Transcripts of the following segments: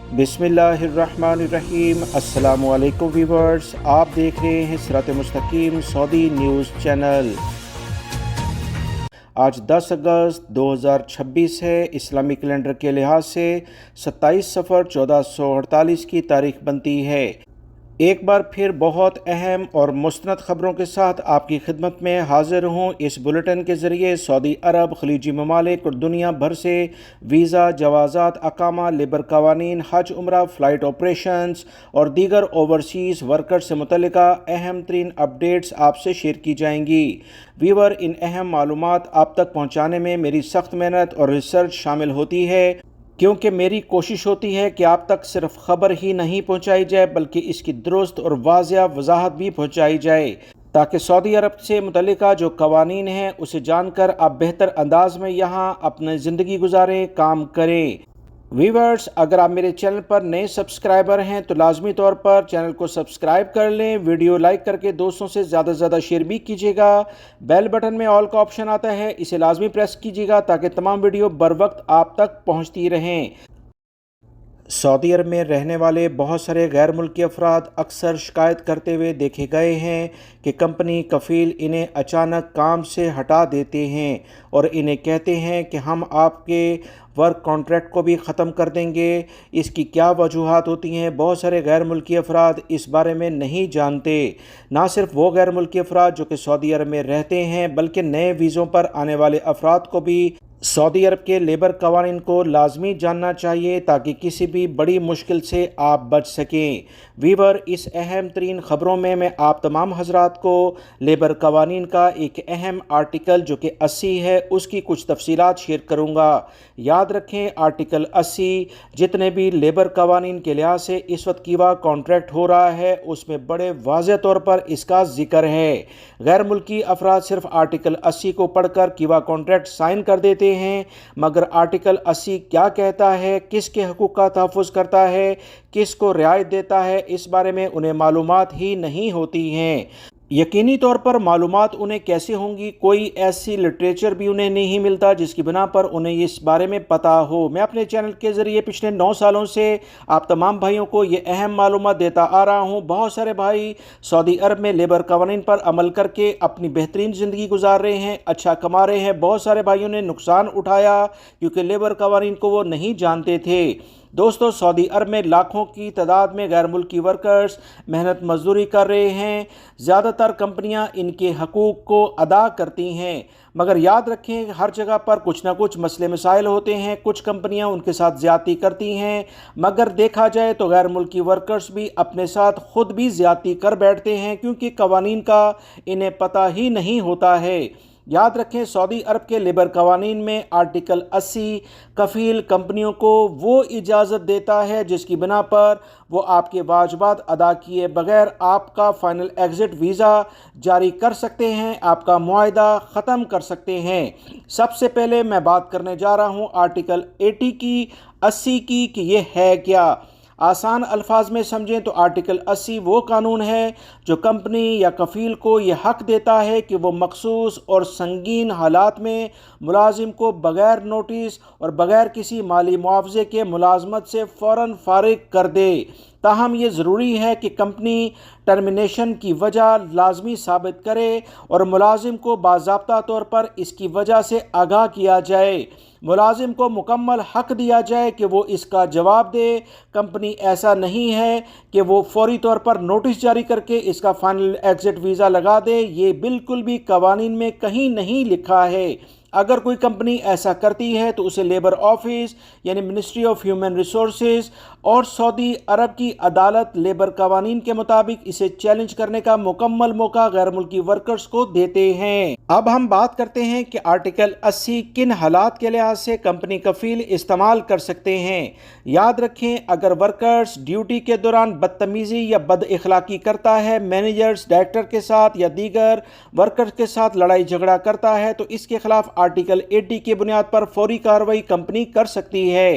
बिस्मिल्लाहिर्रहमानिर्रहीम। अस्सलामु अलैकुम व्यूवर्स, आप देख रहे हैं सिरात मुस्तकीम सऊदी न्यूज़ चैनल। आज 10 अगस्त 2026 है। इस्लामी कैलेंडर के लिहाज से 27 सफ़र 1448 की तारीख बनती है। एक बार फिर बहुत अहम और मुस्तनद ख़बरों के साथ आपकी खिदमत में हाज़िर हूँ। इस बुलेटिन के ज़रिए सऊदी अरब, खलीजी ममालिक और दुनिया भर से वीज़ा, जवाज़ात, अकामा, लेबर कवानीन, हज उम्रा, फ़्लाइट ऑपरेशंस और दीगर ओवरसीज़ वर्कर्स से मुतल्लिका अहम तरीन अपडेट्स आपसे शेयर की जाएंगी। व्यूअर, इन अहम मालूमात आप तक पहुँचाने में मेरी सख्त मेहनत और रिसर्च शामिल होती है, क्योंकि मेरी कोशिश होती है कि आप तक सिर्फ खबर ही नहीं पहुंचाई जाए बल्कि इसकी दुरुस्त और वाज़िया वजाहत भी पहुंचाई जाए, ताकि सऊदी अरब से मुतल्लिका जो कवानीन हैं उसे जानकर आप बेहतर अंदाज में यहाँ अपनी ज़िंदगी गुजारें, काम करें। व्यूअर्स, अगर आप मेरे चैनल पर नए सब्सक्राइबर हैं तो लाजमी तौर पर चैनल को सब्सक्राइब कर लें, वीडियो लाइक करके दोस्तों से ज़्यादा से ज़्यादा शेयर भी कीजिएगा। बेल बटन में ऑल का ऑप्शन आता है, इसे लाजमी प्रेस कीजिएगा ताकि तमाम वीडियो बर वक्त आप तक पहुंचती रहें। सऊदी अरब में रहने वाले बहुत सारे गैर मुल्की अफराद अक्सर शिकायत करते हुए देखे गए हैं कि कंपनी कफ़ील इन्हें अचानक काम से हटा देते हैं और इन्हें कहते हैं कि हम आपके वर्क कॉन्ट्रैक्ट को भी ख़त्म कर देंगे। इसकी क्या वजूहात होती हैं, बहुत सारे गैर मुल्की अफराद इस बारे में नहीं जानते। ना सिर्फ वो गैर मुल्की अफराद जो कि सऊदी अरब में रहते हैं बल्कि नए वीज़ों पर आने वाले अफराद को भी सऊदी अरब के लेबर कवानीन को लाजमी जानना चाहिए ताकि किसी भी बड़ी मुश्किल से आप बच सकें। वीवर, इस अहम तरीन ख़बरों में मैं आप तमाम हजरात को लेबर कवानीन का एक अहम आर्टिकल जो कि 80 है उसकी कुछ तफसीलात शेयर करूँगा। याद रखें, आर्टिकल 80 जितने भी लेबर कवानीन के लिहाज से इस वक्त कीवा कॉन्ट्रैक्ट हो रहा है उसमें बड़े वाज़ेह तौर पर इसका जिक्र है। गैर मुल्की अफराद सिर्फ आर्टिकल 80 को पढ़कर कीवा कॉन्ट्रैक्ट साइन कर देते हैं, मगर आर्टिकल 80 क्या कहता है, किसके हकूक़ का तहफ़्फ़ुज़ करता है, किस को रियायत देता है, इस बारे में उन्हें मालूमात ही नहीं होती हैं। यकीनी तौर पर मालूमात उन्हें कैसे होंगी, कोई ऐसी लिटरेचर भी उन्हें नहीं मिलता जिसकी बिना पर उन्हें इस बारे में पता हो। मैं अपने चैनल के ज़रिए पिछले 9 सालों से आप तमाम भाइयों को ये अहम मालूमात देता आ रहा हूँ। बहुत सारे भाई सऊदी अरब में लेबर कवानीन पर अमल करके अपनी बेहतरीन ज़िंदगी गुजार रहे हैं, अच्छा कमा रहे हैं। बहुत सारे भाइयों ने नुकसान उठाया क्योंकि लेबर कवानीन को वो नहीं जानते थे। दोस्तों, सऊदी अरब में लाखों की तादाद में गैर मुल्की वर्कर्स मेहनत मजदूरी कर रहे हैं। ज़्यादातर कंपनियां इनके हकूक़ को अदा करती हैं, मगर याद रखें हर जगह पर कुछ ना कुछ मसले मसाइल होते हैं। कुछ कंपनियां उनके साथ ज़्यादती करती हैं, मगर देखा जाए तो गैर मुल्की वर्कर्स भी अपने साथ ख़ुद भी ज़्यादती कर बैठते हैं क्योंकि कवानीन का इन्हें पता ही नहीं होता है। याद रखें, सऊदी अरब के लेबर कवानीन में आर्टिकल 80 कफ़ील कंपनियों को वो इजाज़त देता है जिसकी बिना पर वो आपके वाजिबात अदा किए बगैर आपका फ़ाइनल एग्ज़िट वीज़ा जारी कर सकते हैं, आपका मुआहदा ख़त्म कर सकते हैं। सबसे पहले मैं बात करने जा रहा हूँ आर्टिकल 80 की, 80 की कि ये है क्या। आसान अल्फाज में समझें तो आर्टिकल 80 वो कानून है जो कंपनी या कफ़ील को ये हक़ देता है कि वो मखसूस और संगीन हालात में मुलाजिम को बग़ैर नोटिस और बग़ैर किसी माली मुआवजे के मुलाजमत से फ़ौरन फ़ारिग कर दे। ताहम ये ज़रूरी है कि कंपनी टर्मिनेशन की वजह लाजमी साबित करे और मुलाजिम को बाज़ाब्ता तौर पर इसकी वजह से आगाह किया जाए। मुलाजिम को मुकम्मल हक़ दिया जाए कि वो इसका जवाब दे। कंपनी ऐसा नहीं है कि वो फौरी तौर पर नोटिस जारी करके इसका फाइनल एग्ज़िट वीज़ा लगा दे। ये बिल्कुल भी कवानीन में कहीं नहीं लिखा है। अगर कोई कंपनी ऐसा करती है तो उसे लेबर ऑफिस यानी मिनिस्ट्री ऑफ ह्यूमन रिसोर्सेज और सऊदी अरब की अदालत लेबर कवानीन के मुताबिक इसे चैलेंज करने का मुकम्मल मौका गैर मुल्की वर्कर्स को देते हैं। अब हम बात करते हैं कि आर्टिकल 80 किन हालात के लिहाज से कंपनी कफ़ील इस्तेमाल कर सकते हैं। याद रखें, अगर वर्कर्स ड्यूटी के दौरान बदतमीज़ी या बद इखलाकी करता है, मैनेजर्स, डायरेक्टर के साथ या दीगर वर्कर्स के साथ लड़ाई झगड़ा करता है तो इसके खिलाफ आर्टिकल 80 की बुनियाद पर फौरी कार्रवाई कंपनी कर सकती है।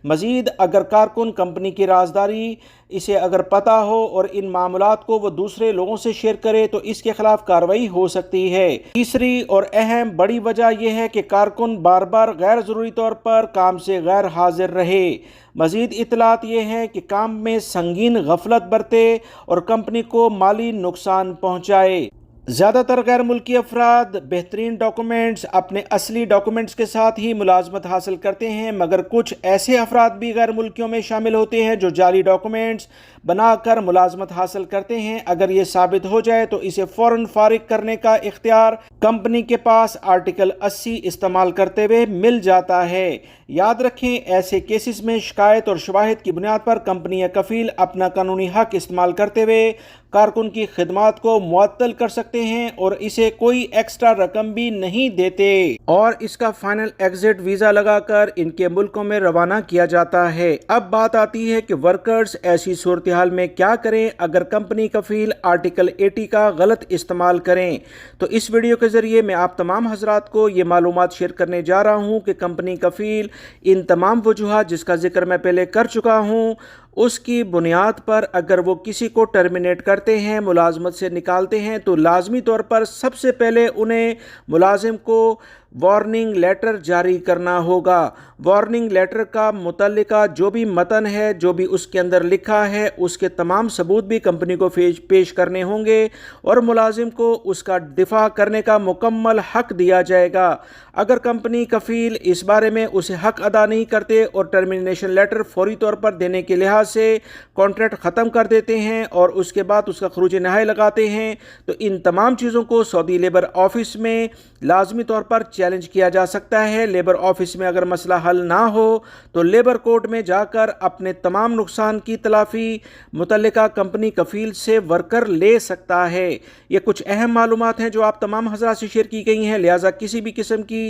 मजीद अगर कारकुन कंपनी की राजदारी इसे अगर पता हो और इन मामलात को वो दूसरे लोगों से शेयर करे तो इसके खिलाफ कार्रवाई हो सकती है। तीसरी और अहम बड़ी वजह यह है कि कारकुन बार बार गैर ज़रूरी तौर पर काम से गैर हाजिर रहे। मजीद इतलात ये हैं कि काम में संगीन गफलत बरते और कंपनी को माली नुकसान पहुँचाए। ज़्यादातर गैर मुल्की अफराद बेहतरीन डॉक्यूमेंट्स अपने असली डॉक्यूमेंट्स के साथ ही मुलाजमत हासिल करते हैं, मगर कुछ ऐसे अफराद भी गैर मुल्कियों में शामिल होते हैं जो जाली डॉक्यूमेंट्स बनाकर मुलाजमत हासिल करते हैं। अगर ये साबित हो जाए तो इसे फ़ौरन फारिग करने का इख्तियार कंपनी के पास आर्टिकल 80 इस्तेमाल करते हुए मिल जाता है। याद रखें, ऐसे केसेस में शिकायत और शवाहिद की बुनियाद पर कंपनी या कफील अपना कानूनी हक इस्तेमाल करते हुए कारकुन की खिदमात को मुअत्तल कर सकते हैं और इसे कोई एक्स्ट्रा रकम भी नहीं देते और इसका फाइनल एग्जिट वीज़ा लगाकर इनके मुल्कों में रवाना किया जाता है। अब बात आती है कि वर्कर्स ऐसी सूरत हाल में क्या करें अगर कंपनी कफील आर्टिकल 80 का गलत इस्तेमाल करें। तो इस वीडियो के ज़रिए मैं आप तमाम हजरात को ये मालूमात शेयर करने जा रहा हूँ कि कंपनी कफील इन तमाम वजूहात जिसका जिक्र मैं पहले कर चुका हूँ उसकी बुनियाद पर अगर वो किसी को टर्मिनेट करते हैं, मुलाजमत से निकालते हैं, तो लाजमी तौर पर सबसे पहले उन्हें मुलाजिम को वार्निंग लेटर जारी करना होगा। वार्निंग लेटर का मुतल्लिका जो भी मतन है, जो भी उसके अंदर लिखा है, उसके तमाम सबूत भी कंपनी को पेश करने होंगे और मुलाजिम को उसका दिफा करने का मुकम्मल हक दिया जाएगा। अगर कंपनी कफील इस बारे में उसे हक अदा नहीं करते और टर्मिनेशन लेटर फौरी तौर पर देने के लिहाज से कॉन्ट्रैक्ट ख़त्म कर देते हैं और उसके बाद उसका खरूज नहाय लगाते हैं, तो इन तमाम चीज़ों को सऊदी लेबर ऑफिस में लाजमी तौर पर चैलेंज किया जा सकता है। लेबर ऑफिस में अगर मसला हल ना हो तो लेबर कोर्ट में जाकर अपने तमाम नुकसान की तलाफी मुतल्लिका कंपनी कफील से वर्कर ले सकता है। ये कुछ अहम मालूमात हैं जो आप तमाम हज़रात से शेयर की गई हैं, लिहाजा किसी भी किस्म की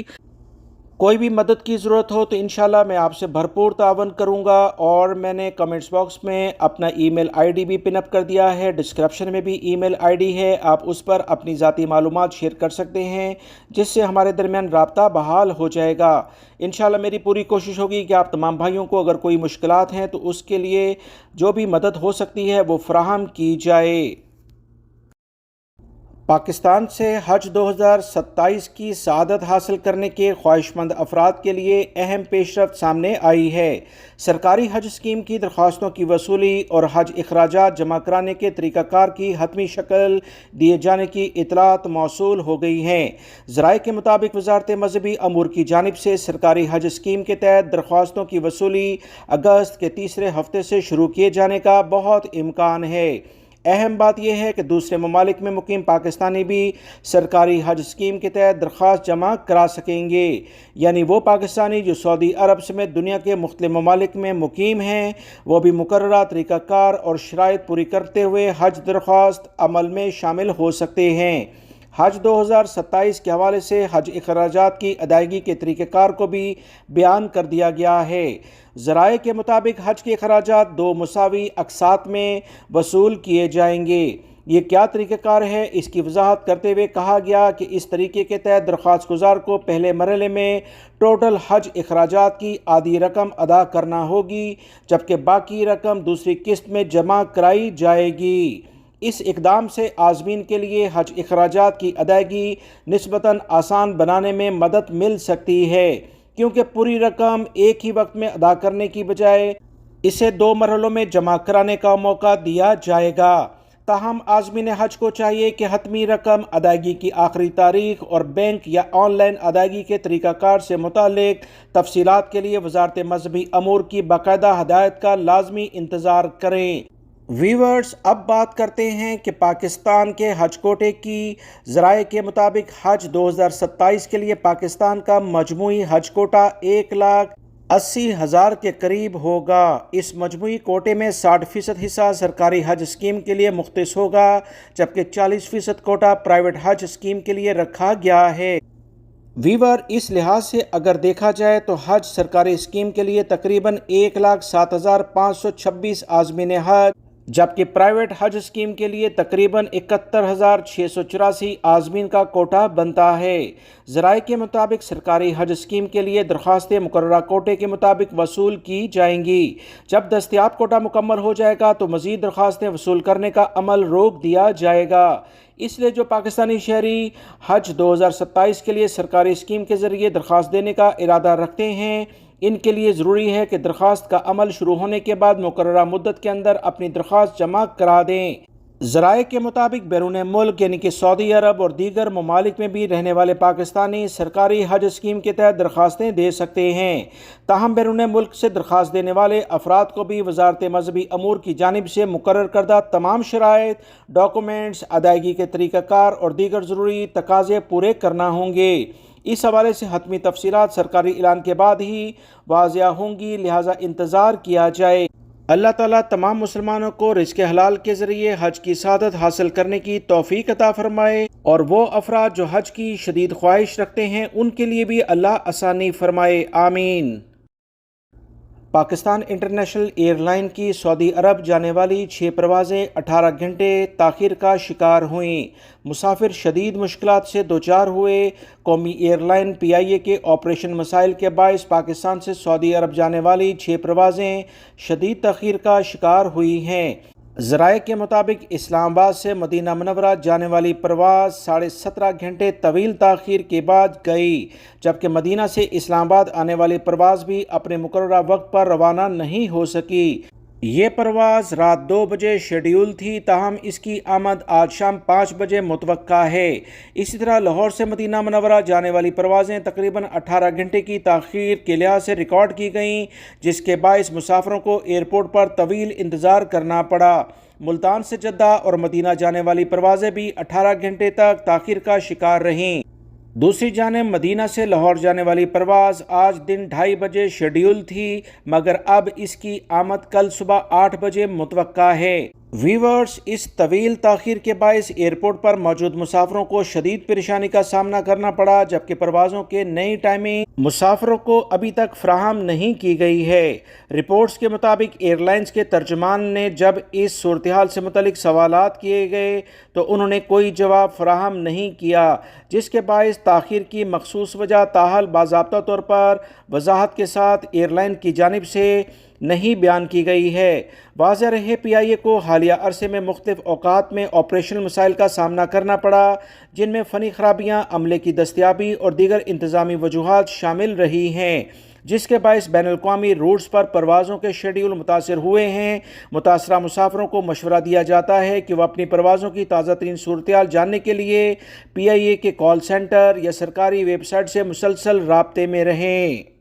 कोई भी मदद की ज़रूरत हो तो इंशाल्लाह मैं आपसे भरपूर तावन करूंगा। और मैंने कमेंट्स बॉक्स में अपना ईमेल आईडी भी पिन अप कर दिया है, डिस्क्रिप्शन में भी ईमेल आईडी है, आप उस पर अपनी ज़ाती मालूमात शेयर कर सकते हैं जिससे हमारे दरमियान राब्ता बहाल हो जाएगा। इंशाल्लाह मेरी पूरी कोशिश होगी कि आप तमाम भाइयों को अगर कोई मुश्किलात हैं तो उसके लिए जो भी मदद हो सकती है वो फराहम की जाए। पाकिस्तान से हज 2027 की सआदत हासिल करने के ख्वाहिशमंद अफराद के लिए अहम पेशरफ्त सामने आई है। सरकारी हज स्कीम की दरख्वास्तों की वसूली और हज अखराजात जमा कराने के तरीक़ाकार की हतमी शक्ल दिए जाने की इतलात मौसूल हो गई हैं। ज़राए के मुताबिक वज़ारत मज़हबी अमूर की जानिब से सरकारी हज स्कीम के तहत दरख्वास्तों की वसूली अगस्त के तीसरे हफ्ते से शुरू किए जाने का बहुत इम्कान है। अहम बात यह है कि दूसरे ममालिक में मुकीम पाकिस्तानी भी सरकारी हज स्कीम के तहत दरख्वास्त जमा करा सकेंगे, यानी वो पाकिस्तानी जो सऊदी अरब समेत दुनिया के मुख्तलिफ ममालिक में मुकीम हैं वो भी मुकर्ररा तरीक़ाकार और शराइत पूरी करते हुए हज दरख्वास्त अमल में शामिल हो सकते हैं। हज 2027 के हवाले से हज अखराजात की अदायगी के तरीक़ेकार को भी बयान कर दिया गया है। ज़राए के मुताबिक हज के अखराजात 2 मुसावी अक़सात में वसूल किए जाएंगे। ये क्या तरीक़ेकार है, इसकी वजाहत करते हुए कहा गया कि इस तरीके के तहत दरख्वास्त गुजार को पहले मरहले में टोटल हज अखराजात की आधी रकम अदा करना होगी, जबकि बाकी रकम दूसरी किस्त में जमा कराई जाएगी। इस इक़दाम से आज़मीन के लिए हज अखराजात की अदायगी निस्बतन आसान बनाने में मदद मिल सकती है, क्योंकि पूरी रकम एक ही वक्त में अदा करने की बजाय इसे 2 मरहलों में जमा कराने का मौका दिया जाएगा। ताहम आज़मीन हज को चाहिए कि हतमी रकम अदायगी की आखिरी तारीख और बैंक या ऑनलाइन अदायगी के तरीक़ाकार से मुतालिक तफसीलात के लिए वज़ारत मज़हबी अमूर की बाकायदा हदायत का लाजमी इंतज़ार करें। व्यूअर्स, अब बात करते हैं कि पाकिस्तान के हज कोटे की। ज़राए के मुताबिक हज 2027 के लिए पाकिस्तान का मजमूई हज कोटा 1,80,000 के करीब होगा। इस मजमूई कोटे में 60% हिस्सा सरकारी हज स्कीम के लिए मुख्तस होगा, जबकि 40% कोटा प्राइवेट हज स्कीम के लिए रखा गया है। वीवर, इस लिहाज से अगर देखा जाए तो हज सरकारी स्कीम के लिए तकरीबन 1,07,526 आज़मीन हज जबकि प्राइवेट हज स्कीम के लिए तकरीबन 71,684 आज़मीन का कोटा बनता है। ज़राए के मुताबिक सरकारी हज स्कीम के लिए दरख्वास्तें मुकर्ररा कोटे के मुताबिक वसूल की जाएंगी। जब दस्तयाब कोटा मुकम्मल हो जाएगा तो मज़ीद दरख्वास्तें वसूल करने का अमल रोक दिया जाएगा। इसलिए जो पाकिस्तानी शहरी हज 2027 के लिए सरकारी स्कीम के ज़रिए दरख्वास्त देने का इरादा रखते हैं, इनके लिए ज़रूरी है कि दरख्वास्त का अमल शुरू होने के बाद मुकर्ररा मुद्दत के अंदर अपनी दरख्वास्त जमा करा दें। ज़राए के मुताबिक बैरून मुल्क यानी कि सऊदी अरब और दीगर ममालिक में भी रहने वाले पाकिस्तानी सरकारी हज स्कीम के तहत दरख्वास्तें दे सकते हैं। ताहम बैरून मुल्क से दरख्वास्त देने वाले अफराद को भी वजारत मजहबी अमूर की जानिब से मुकर्रर करदा तमाम शराइत, डॉक्यूमेंट्स, अदायगी के तरीक़ाकार और दीगर ज़रूरी तकाज़े पूरे करना होंगे। इस हवाले से हतमी तफसीलात सरकारी ऐलान के बाद ही वाज़िया होंगी, लिहाजा इंतज़ार किया जाए। अल्लाह ताला तमाम मुसलमानों को रिज़्क़ हलाल के ज़रिए हज की सआदत हासिल करने की तौफ़ीक अता फ़रमाए और वो अफराद जो हज की शदीद ख्वाहिश रखते हैं उनके लिए भी अल्लाह आसानी फ़रमाए, आमीन। पाकिस्तान इंटरनेशनल एयरलाइन की सऊदी अरब जाने वाली 6 परवाज़ें 18 घंटे ताख़ीर का शिकार हुईं। मुसाफिर शदीद मुश्किलात से दोचार हुए। कौमी एयरलाइन PIA के ऑपरेशन मसाइल के बायस पाकिस्तान से सऊदी अरब जाने वाली 6 परवाज़ें शदीद ताख़ीर का शिकार हुई हैं। ज़राए के मुताबिक इस्लामाबाद से मदीना मुनव्वरा जाने वाली परवाज़ 17.5 घंटे तवील ताख़ीर के बाद गई, जबकि मदीना से इस्लामाबाद आने वाली परवाज़ भी अपने मुकर्ररा वक्त पर रवाना नहीं हो सकी। ये परवाज़ रात 2 बजे शेड्यूल थी, ताहम इसकी आमद आज शाम 5 बजे मुतवक्का है। इसी तरह लाहौर से मदीना मुनव्वरा जाने वाली परवाज़ें तकरीबन 18 घंटे की ताख़ीर के लिहाज से रिकॉर्ड की गईं, जिसके बायस मुसाफिरों को एयरपोर्ट पर तवील इंतज़ार करना पड़ा। मुल्तान से जद्दा और मदीना जाने वाली परवाज़ें भी 18 घंटे तक ताख़ीर का शिकार रहीं। दूसरी जानिब मदीना से लाहौर जाने वाली परवाज़ आज दिन 2:30 बजे शेड्यूल थी, मगर अब इसकी आमद कल सुबह 8 बजे मुतवक्का है। वीवर्स, इस तवील ताख़ीर के बायस एयरपोर्ट पर मौजूद मुसाफिरों को शदीद परेशानी का सामना करना पड़ा, जबकि परवाज़ों के नई टाइमिंग मुसाफिरों को अभी तक फ्राहम नहीं की गई है। रिपोर्ट्स के मुताबिक एयरलाइंस के तर्जुमान ने जब इस सूरत हाल से मुतलिक सवालात किए गए तो उन्होंने कोई जवाब फराहम नहीं किया, जिसके बायस ताख़ीर की मखसूस वजह ताहल बाज़ाब्ता तौर पर वजाहत के साथ एयरलाइन की जानिब से नहीं बयान की गई है। वाज़ेह रहे PIA को हालिया अरसे में मुख्तलिफ औकात में ऑपरेशनल मसाइल का सामना करना पड़ा, जिनमें फ़नी खराबियाँ, अमले की दस्तियाबी और दीगर इंतज़ामी वजूहात शामिल रही हैं, जिसके बायस बैनुल-अक़वामी रूट्स पर परवाज़ों के शेड्यूल मुतासर हुए हैं। मुतासरा मुसाफिरों को मशवरा दिया जाता है कि वह अपनी परवाज़ों की ताज़ा तरीन सूरत-ए-हाल जानने के लिए PIA के कॉल सेंटर या सरकारी वेबसाइट से मुसलसल राब्ते में रहें।